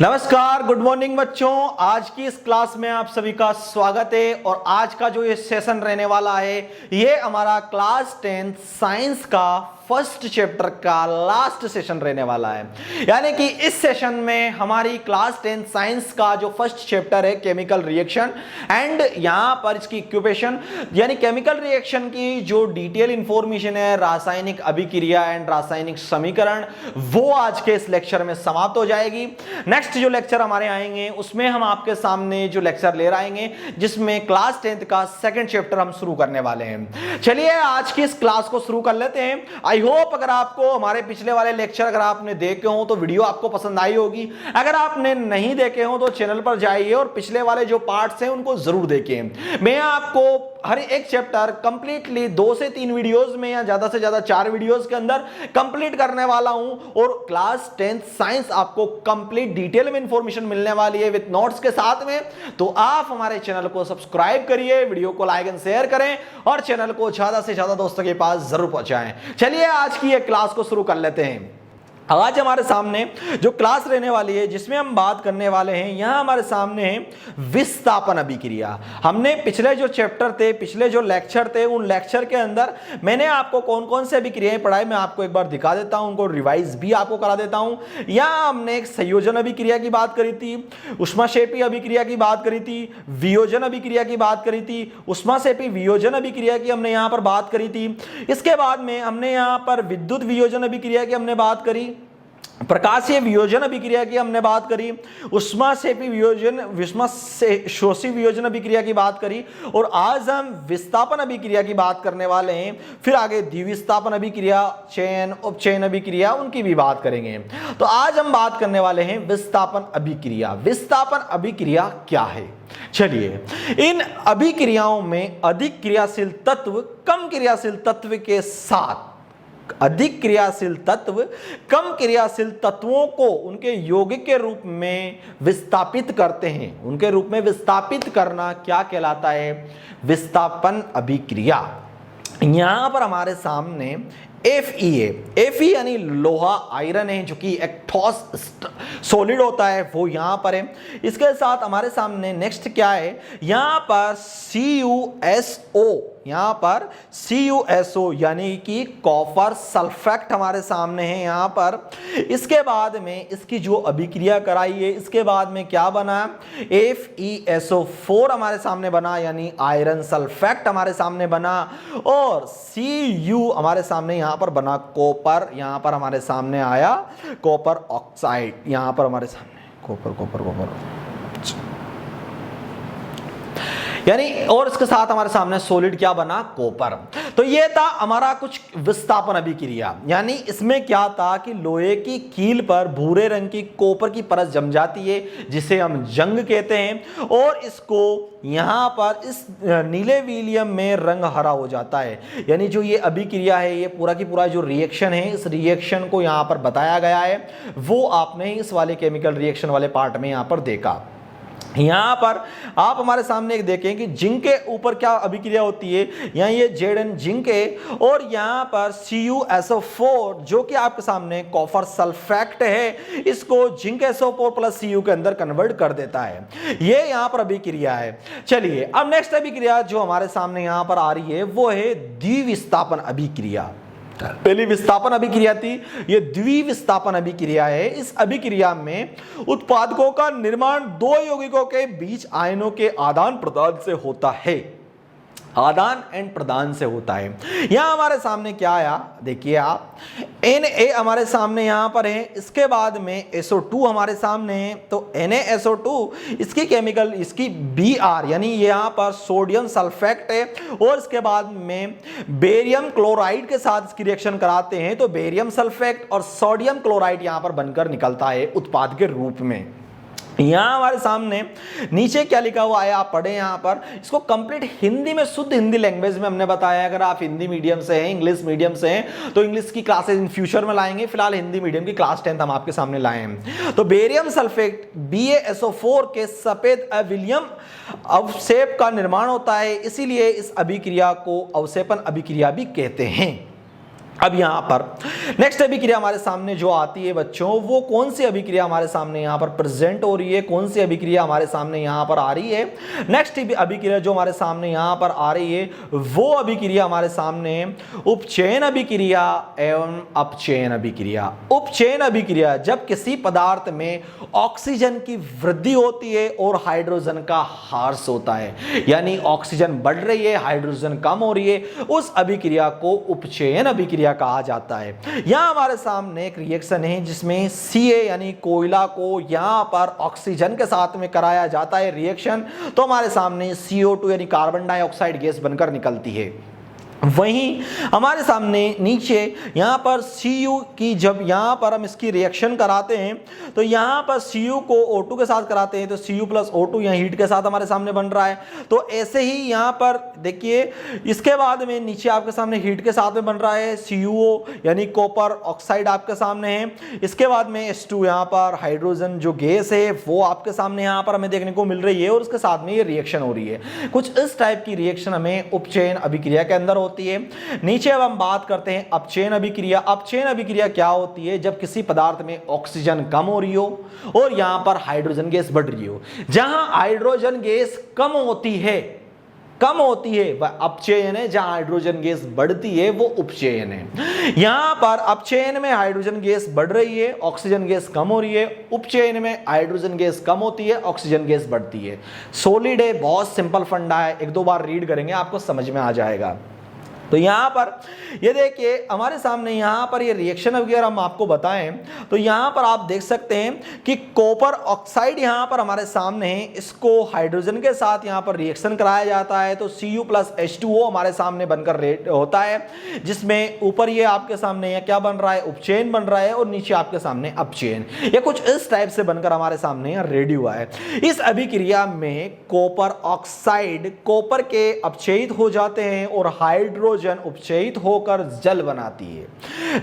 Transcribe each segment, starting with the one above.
नमस्कार, good morning बच्चों। आज की इस क्लास में आप सभी का स्वागत है और आज का जो ये सेशन रहने वाला है ये हमारा क्लास 10 साइंस का फर्स्ट चैप्टर का लास्ट सेशन रहने वाला है। यानी कि इस सेशन में हमारी क्लास 10 साइंस का जो फर्स्ट चैप्टर है केमिकल रिएक्शन एंड यहां पर इसकी इक्वेशन यानी केमिकल रिएक्शन की जो डिटेल इंफॉर्मेशन है, रासायनिक अभिक्रिया एंड रासायनिक समीकरण, वो आज के इस लेक्चर में समाप्त हो जाएगी। नेक्स्ट जो लेक्चर हमारे आएंगे उसमें हम आपके सामने जो लेक्चर ले आएंगे जिसमें क्लास 10 का सेकंड चैप्टर हम शुरू करने वाले हैं। चलिए आज की इस क्लास को शुरू कर लेते हैं। आई होप अगर आपको हमारे पिछले वाले लेक्चर अगर आपने देखे हो तो वीडियो आपको पसंद आई होगी। अगर आपने नहीं देखे हो तो चैनल पर जाइए और पिछले वाले जो पार्ट्स हैं उनको जरूर देखें। मैं आपको हर एक चैप्टर कंप्लीटली 2 से 3 वीडियोस में या ज्यादा से ज्यादा 4 वीडियोस के अंदर कंप्लीट करने वाला हूं और क्लास 10 साइंस आपको कंप्लीट डिटेल में इंफॉर्मेशन मिलने वाली है विद नोट्स के साथ में। तो आप हमारे चैनल को सब्सक्राइब करिए, वीडियो को लाइक एंड शेयर करें और चैनल को ज्यादा से ज्यादा दोस्तों के पास जरूर पहुंचाएं। चलिए आज की एक क्लास को शुरू कर लेते हैं। आज हमारे सामने जो क्लास रहने वाली है जिसमें हम बात करने वाले हैं, यहां हमारे सामने है विस्थापन अभिक्रिया। हमने पिछले जो चैप्टर थे, पिछले जो लेक्चर थे, उन लेक्चर के अंदर मैंने आपको कौन कौन से अभिक्रियाएं पढ़ाई मैं आपको एक बार दिखा देता हूं, उनको रिवाइज भी आपको करा देता हूं। यहां हमने एक संयोजन अभिक्रिया की बात करी थी, ऊष्माक्षेपी अभिक्रिया की बात करी थी, वियोजन अभिक्रिया की बात करी थी, ऊष्माक्षेपी वियोजन अभिक्रिया की हमने यहां पर बात करी थी। इसके बाद में हमने यहां पर विद्युत वियोजन अभिक्रिया की हमने बात करी, प्रकाशीय वियोजन अभिक्रिया की हमने बात करी, ऊष्माक्षेपी वियोजन ऊष्माशोषी वियोजन अभिक्रिया की बात करी और आज हम विस्थापन अभिक्रिया की बात करने वाले हैं। फिर आगे द्विविस्थापन अभिक्रिया, चयन, उपचयन अभिक्रिया, उनकी भी बात करेंगे। तो आज हम बात करने वाले हैं विस्थापन अभिक्रिया। विस्थापन अभिक्रिया क्या है? चलिए, इन अभिक्रियाओं में अधिक क्रियाशील तत्व कम क्रियाशील तत्व के साथ अधिक क्रियाशील तत्व कम क्रियाशील तत्वों को उनके यौगिक के रूप में विस्थापित करते हैं। उनके रूप में विस्थापित करना क्या कहलाता है? विस्थापन अभिक्रिया। यहां पर हमारे सामने Fe यानी लोहा आयरन है जो कि एक ठोस सॉलिड होता है, वो यहां पर है। इसके साथ हमारे सामने नेक्स्ट क्या है? यहां पर CuSO, यहां पर CuSO यानी कि कॉपर सल्फेट हमारे सामने है यहां पर। इसके बाद में इसकी जो अभिक्रिया कराई है, इसके बाद में क्या बना? FeSO4 हमारे सामने बना यानी आयरन सल्फेट हमारे सामने बना और Cu हमारे सामने यहां पर बना कॉपर। यहां पर हमारे सामने आया कॉपर ऑक्साइड, यहां पर हमारे सामने कॉपर यानी, और इसके साथ हमारे सामने सॉलिड क्या बना? कॉपर। तो ये था हमारा कुछ विस्थापन अभिक्रिया। यानी इसमें क्या था कि लोहे की कील पर भूरे रंग की कॉपर की परत जम जाती है जिसे हम जंग कहते हैं और इसको यहां पर इस नीले विलियम में रंग हरा हो जाता है। यानी जो ये अभिक्रिया है, ये पूरा की पूरा जो रिएक्शन है, इस रिएक्शन को यहां पर बताया गया है, वो आपने इस वाले केमिकल रिएक्शन वाले पार्ट में यहां पर देखा। यहां पर आप हमारे सामने एक देखें कि जिंक के ऊपर क्या अभिक्रिया होती है। यहाँ ये Zn जिंक है और यहाँ पर CuSO4 जो कि आपके सामने कॉपर सल्फेट है, इसको जिंक SO4 प्लस Cu के अंदर कन्वर्ट कर देता है। ये यहाँ पर अभिक्रिया है। चलिए, अब नेक्स्ट अभिक्रिया जो हमारे सामने यहाँ पर आ रही है वो है द्विविस्थापन अभिक्रिया। पहली विस्थापन अभिक्रिया थी, ये द्विविस्थापन अभिक्रिया है। इस अभिक्रिया में उत्पादकों का निर्माण दो यौगिकों के बीच आयनों के आदान प्रदान से होता है। आदान एंड प्रदान से होता है। यहां हमारे सामने क्या आया? देखिए आप, Na हमारे सामने यहां पर है, इसके बाद में SO2 हमारे सामने है। तो NaSO2 इसकी केमिकल, इसकी Br यानी यहां पर सोडियम सल्फेट है और इसके बाद में बेरियम क्लोराइड के साथ इसकी रिएक्शन कराते हैं तो बेरियम सल्फेट और सोडियम क्लोराइड यहां पर बनकर निकलता है उत्पाद के रूप में। यहां हमारे सामने नीचे क्या लिखा हुआ है आप पढ़े यहां पर, इसको कंप्लीट हिंदी में, शुद्ध हिंदी लैंग्वेज में हमने बताया। अगर आप हिंदी मीडियम से हैं, इंग्लिश मीडियम से हैं तो इंग्लिश की क्लासेस इन फ्यूचर में लाएंगे। फिलहाल हिंदी मीडियम की क्लास 10 हम आपके सामने लाए हैं। तो बेरियम सल्फेट BaSO4 के सफेद अविलियम अवक्षेप का निर्माण होता है, इसीलिए इस अभिक्रिया को अवक्षेपण अभिक्रिया भी कहते हैं। अब यहां पर नेक्स्ट अभिक्रिया हमारे सामने जो आती है बच्चों, वो कौन सी अभिक्रिया हमारे सामने यहां पर प्रेजेंट हो रही है, कौन सी अभिक्रिया हमारे सामने यहां पर आ रही है। नेक्स्ट अभिक्रिया जो हमारे सामने यहां पर आ रही है वो अभिक्रिया हमारे सामने उपचयन अभिक्रिया एवं अपचयन अभिक्रिया। उपचयन अभिक्रिया जब किसी पदार्थ में ऑक्सीजन की वृद्धि होती है और हाइड्रोजन का ह्रास होता है, यानी ऑक्सीजन बढ़ रही है, हाइड्रोजन कम हो रही है, उस अभिक्रिया को उपचयन अभिक्रिया कहा जाता है। यहां हमारे सामने एक रिएक्शन है जिसमें Ca यानी कोयला को यहां पर ऑक्सीजन के साथ में कराया जाता है रिएक्शन, तो हमारे सामने CO2 यानी कार्बन डाइऑक्साइड गैस बनकर निकलती है। वहीं हमारे सामने नीचे यहाँ पर Cu की जब यहाँ पर हम इसकी रिएक्शन कराते हैं तो यहाँ पर Cu को O2 के साथ कराते हैं तो Cu प्लस O2 यहाँ हीट के साथ हमारे सामने बन रहा है। तो ऐसे ही यहाँ पर देखिए इसके बाद में नीचे आपके सामने हीट के साथ में बन रहा है CuO यानी कॉपर ऑक्साइड आपके सामने है। इसके बाद में H2 यहाँ पर हाइड्रोजन जो गैस है वो आपके सामने यहाँ पर हमें देखने को मिल रही है और उसके साथ में ये रिएक्शन हो रही है। कुछ इस टाइप की रिएक्शन हमें उपचयन अभिक्रिया के अंदर होती है। नीचे अब हम बात करते हैं अपचयन अभिक्रिया। अपचयन अभिक्रिया क्या होती है? जब किसी पदार्थ में ऑक्सीजन कम हो रही हो और यहां पर हाइड्रोजन गैस बढ़ रही हो। जहां हाइड्रोजन गैस कम होती है वह अपचयन है, जहां हाइड्रोजन गैस बढ़ती है वो उपचयन है। यहां पर अपचयन में हाइड्रोजन गैस बढ़ रही है, ऑक्सीजन गैस कम हो रही है। उपचयन में हाइड्रोजन गैस कम होती है, ऑक्सीजन गैस बढ़ती है। सॉलिड है, बहुत सिंपल फंडा है, एक दो बार रीड करेंगे आपको समझ में आ जाएगा। तो यहां पर ये देखिए हमारे सामने यहां पर ये रिएक्शन अगर हम आपको बताएं तो यहां पर आप देख सकते हैं कि कॉपर ऑक्साइड यहां पर हमारे सामने है, इसको हाइड्रोजन के साथ यहां पर रिएक्शन कराया जाता है तो Cu प्लस H2O हमारे सामने बनकर होता है, जिसमें ऊपर ये आपके सामने क्या बन रहा है? उपचयन बन रहा है और नीचे आपके सामने अपचयन। ये कुछ इस टाइप से बनकर हमारे सामने रेडी हुआ है। इस अभिक्रिया में कॉपर ऑक्साइड कॉपर के अपचयित हो जाते हैं और हाइड्रोजन उपचयित होकर जल बनाती है,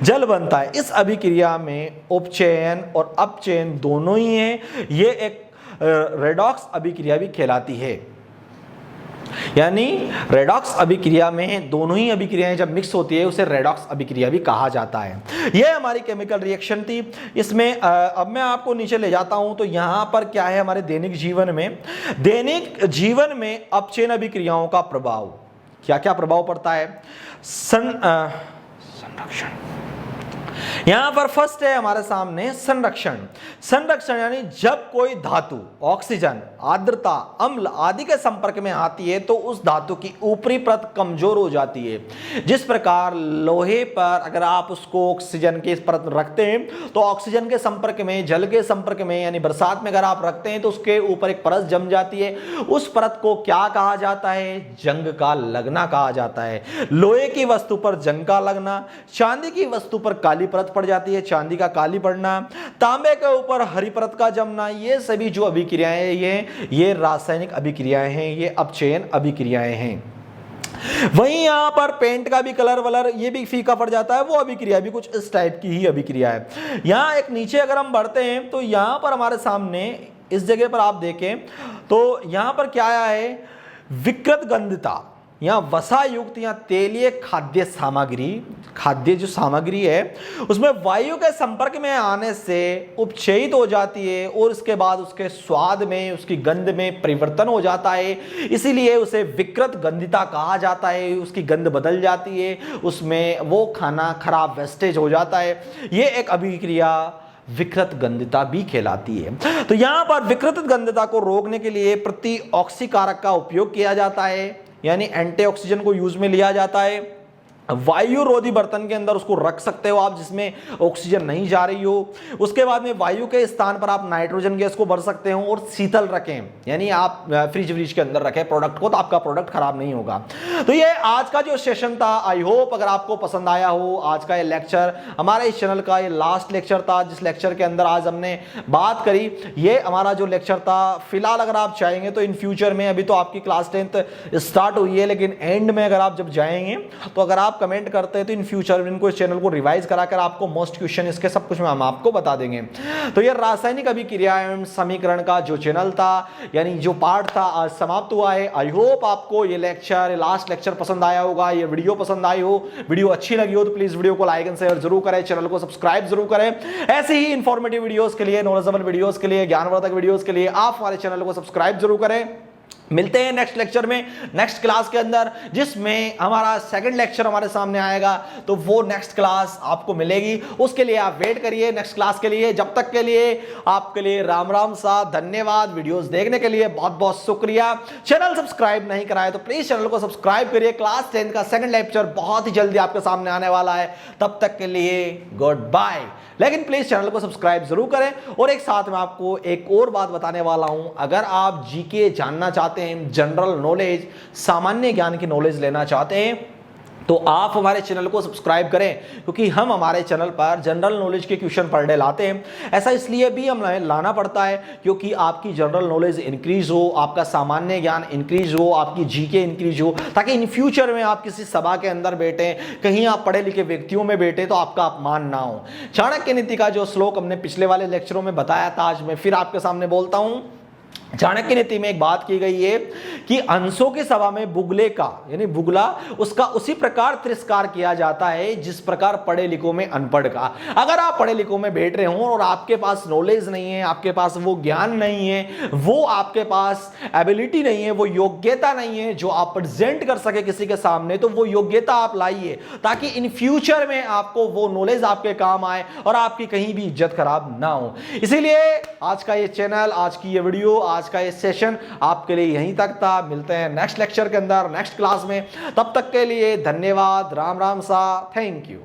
जल बनता है। इस अभिक्रिया में उपचयन और अपचयन दोनों ही हैं। ये एक रेडॉक्स अभिक्रिया भी कहलाती है, यानी रेडॉक्स अभिक्रिया में दोनों ही अभिक्रियाएं जब मिक्स होती है उसे रेडॉक्स अभिक्रिया भी कहा जाता है। यह हमारी केमिकल रिएक्शन थी। इसमें अब मैं आपको नीचे ले जाता हूं तो यहां पर क्या है हमारे दैनिक जीवन में अपचयन अभिक्रियाओं का प्रभाव, क्या क्या प्रभाव पड़ता है? संरक्षण। यहां पर फर्स्ट है हमारे सामने संरक्षण यानी जब कोई धातु ऑक्सीजन, आर्द्रता, अम्ल आदि के संपर्क में आती है तो उस धातु की ऊपरी परत कमजोर हो जाती है। जिस प्रकार लोहे पर अगर आप उसको ऑक्सीजन की परत रखते हैं तो ऑक्सीजन के संपर्क में, जल के संपर्क में यानी बरसात में अगर आप रखते हैं तो उसके ऊपर एक परत जम जाती है। उस परत को क्या कहा जाता है? जंग का लगना कहा जाता है। लोहे की वस्तु पर जंग का लगना, चांदी की वस्तु पर काली परत पड़ जाती है, चांदी का काली पड़ना, तांबे के ऊपर हरी परत का जमना, ये सभी जो अभिक्रियाएं ये रासायनिक अभिक्रियाएं हैं, ये अपचयन अभिक्रियाएं हैं। वहीं यहां पर पेंट का भी कलर वलर ये भी फीका पड़ जाता है, वो अभिक्रिया भी कुछ इस टाइप की ही अभिक्रिया है। यहां एक नीचे अगर हम बढ़ते हैं तो यहां पर हमारे सामने इस जगह पर आप देखें तो यहां पर क्या है? विकृत गंधता, यहाँ वसा युक्त या तेलीय खाद्य जो सामग्री है उसमें वायु के संपर्क में आने से उपचयित हो जाती है और उसके बाद उसके स्वाद में, उसकी गंध में परिवर्तन हो जाता है, इसीलिए उसे विकृत गंधिता कहा जाता है। उसकी गंध बदल जाती है, उसमें वो खाना खराब वेस्टेज हो जाता है। ये एक अभिक्रिया विकृत गंधिता भी कहलाती है। तो यहां पर विकृत गंधिता को रोकने के लिए प्रतिऑक्सीकारक का उपयोग किया जाता है, यानी एंटीऑक्सीडेंट को यूज में लिया जाता है। वायु रोधी बर्तन के अंदर उसको रख सकते हो आप जिसमें ऑक्सीजन नहीं जा रही हो। उसके बाद में वायु के स्थान पर आप नाइट्रोजन गैस को भर सकते हो और शीतल रखें, यानी आप फ्रिज के अंदर रखें प्रोडक्ट को, तो आपका प्रोडक्ट खराब नहीं होगा। तो ये आज का जो सेशन था, आई होप अगर आपको पसंद आया हो आज का ये लेक्चर। हमारे इस चैनल का ये लास्ट लेक्चर था जिस लेक्चर के अंदर आज हमने बात करी। ये हमारा जो लेक्चर था, फिलहाल अगर आप चाहेंगे तो इन फ्यूचर में, अभी तो आपकी क्लास 10th स्टार्ट हुई है, लेकिन एंड में अगर आप जब जाएंगे तो अगर आप कमेंट करते हैं तो इन फ्यूचर इनको इस चैनल को रिवाइज कराकर आपको मोस्ट क्वेश्चन इसके सब कुछ हम आपको बता देंगे। तो ये रासायनिक अभिक्रिया एवं समीकरण का जो चैनल था यानी जो पार्ट था आज समाप्त हुआ है। आई होप आपको ये लेक्चर लास्ट लेक्चर पसंद आया होगा, ये वीडियो पसंद आई हो, वीडियो अच्छी लगी हो तो प्लीज वीडियो को लाइक एंड शेयर जरूर करें, चैनल को सब्सक्राइब जरूर करें। ऐसे ही इंफॉर्मेटिव वीडियोस के लिए, नॉलेजेबल वीडियोस के लिए, ज्ञानवर्धक वीडियोस के लिए आप हमारे चैनल को सब्सक्राइब जरूर करें। मिलते हैं नेक्स्ट लेक्चर में, नेक्स्ट क्लास के अंदर, जिसमें हमारा सेकंड लेक्चर हमारे सामने आएगा। तो वो नेक्स्ट क्लास आपको मिलेगी, उसके लिए आप वेट करिए नेक्स्ट क्लास के लिए। जब तक के लिए आपके लिए राम राम सा, धन्यवाद। वीडियोस देखने के लिए बहुत बहुत शुक्रिया। चैनल सब्सक्राइब नहीं कराए तो प्लीज चैनल को सब्सक्राइब करिए। क्लास 10 का सेकंड लेक्चर बहुत ही जल्दी आपके सामने आने वाला है। तब तक के लिए गुड बाय। लेकिन प्लीज चैनल को सब्सक्राइब जरूर करें। और एक साथ में आपको एक और बात बताने वाला हूं, अगर आप जीके जानना चाहते हैं, जनरल नॉलेज, सामान्य ज्ञान की नॉलेज लेना चाहते हैं तो आप हमारे चैनल को सब्सक्राइब करें, क्योंकि हम हमारे चैनल पर जनरल नॉलेज के क्वेश्चन पर डे लाते हैं। ऐसा इसलिए भी हम लाना पड़ता है क्योंकि आपकी जनरल नॉलेज इंक्रीज हो, आपका सामान्य ज्ञान इंक्रीज हो, आपकी जीके इंक्रीज हो, ताकि इन फ्यूचर में आप किसी सभा के अंदर बैठे, कहीं आप पढ़े लिखे व्यक्तियों में बैठे तो आपका अपमान ना हो। चाणक्य नीति का जो श्लोक हमने पिछले वाले लेक्चरों में बताया था, आज मैं फिर आपके सामने बोलता हूं। चाणक्य नीति में एक बात की गई है कि अंशों की सभा में बुगले का यानी बुगला उसका उसी प्रकार तिरस्कार किया जाता है जिस प्रकार पढ़े लिखों में अनपढ़ का। अगर आप पढ़े लिखों में बैठ रहे हो और आपके पास नॉलेज नहीं है, आपके पास वो ज्ञान नहीं है, वो आपके पास एबिलिटी नहीं है, वो योग्यता नहीं है जो आप प्रेजेंट कर सके किसी के सामने, तो वो योग्यता आप लाइए ताकि इन फ्यूचर में आपको वो नॉलेज आपके काम आए और आपकी कहीं भी इज्जत खराब ना हो। इसीलिए आज का ये चैनल, आज की ये वीडियो, आज का ये सेशन आपके लिए यहीं तक था। मिलते हैं नेक्स्ट लेक्चर के अंदर, नेक्स्ट क्लास में। तब तक के लिए धन्यवाद, राम राम सा, थैंक यू।